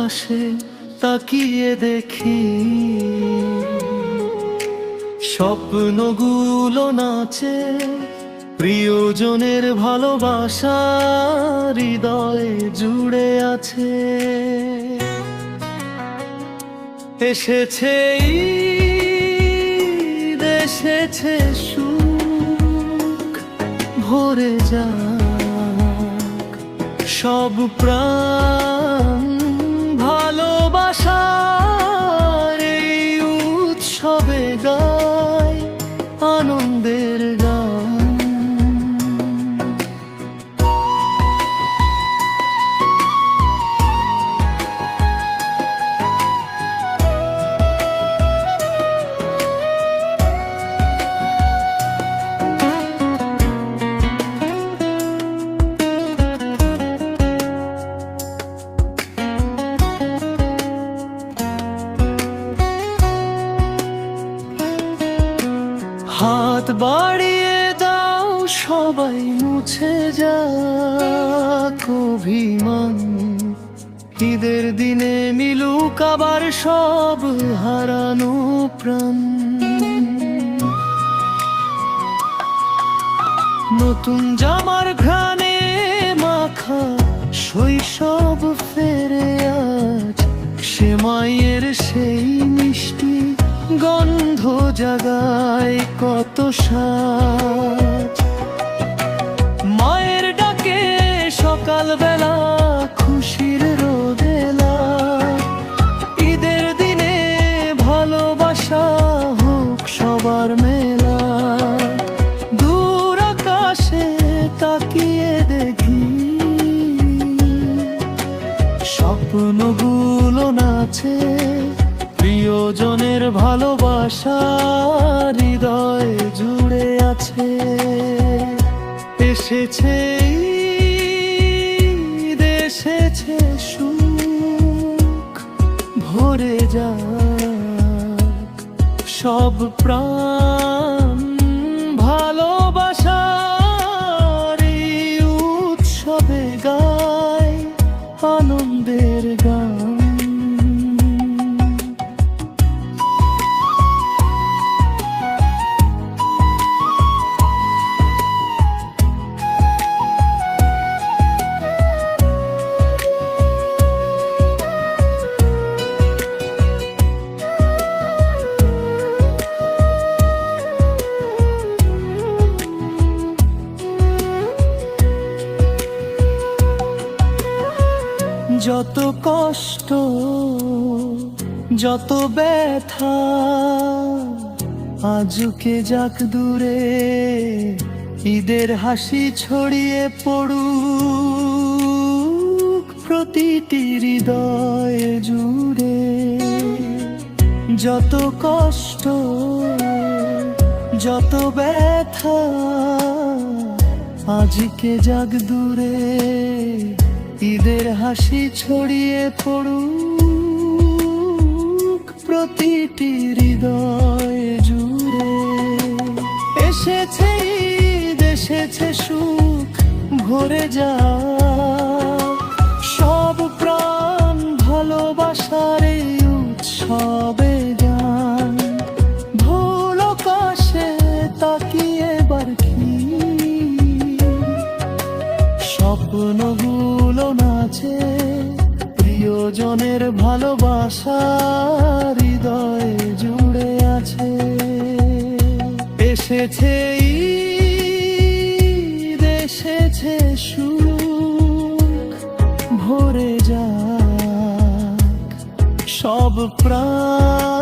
আকাশে তাকিয়ে দেখি, স্বপ্নগুলো নাচে, প্রিয়জনের ভালোবাসা হৃদয়ে জুড়ে আছে। এসেছে ঈদ, এসেছে সুখ, ভরে যাক সব প্রাণ ভালোবাসার এই উৎসবে গায় আনন্দের গান। হাত বাড়িয়ে দাও সবাই, মুছে যাক অভিমান। ঈদের দিনে মিলুক আবার সব হারানো প্রাণ। নতুন জামার ঘ্রাণে মাখা শৈশব ফেরে আজ, সেমাইয়ের সেই মিষ্টি গন্ধ জাগায় কত সাজ। মায়ের ডাকে সকালবেলা খুশির রোদেলা, ঈদের দিনে ভালোবাসা হোক সবার মেলা। দূর আকাশে তাকিয়ে দেখি, স্বপ্নগুলো নাচে, প্রিয়জনের ভালোবাসা হৃদয়ে জুড়ে আছে। এসেছে ঈদ, এসেছে সুখ, ভরে যাক সব প্রাণ ভালোবাসার এই উৎসবে গায় আনন্দের গান। যত কষ্ট, যত ব্যথা আজকে যাক দূরে, ঈদের হাসি ছড়িয়ে পড়ুক প্রতিটি হৃদয় জুড়ে। যত কষ্ট, যত ব্যথা আজকে যাক দূরে, ঈদের হাসি ছড়িয়ে পড়ুক প্রতিটি হৃদয় জুড়ে। এসেছে ঈদ, এসেছে সুখ, ভরে যাক সব প্রাণ ভালোবাসার এই উৎসবে গান। ভুল আকাশে তাকিয়ে বারখি, স্বপ্নগুলো নাচে, প্রিয়জনের ভালোবাসা হৃদয়ে জুড়ে আছে। এসেছে ঈদ, এসেছে সুখ, ভরে যাক সব প্রাণ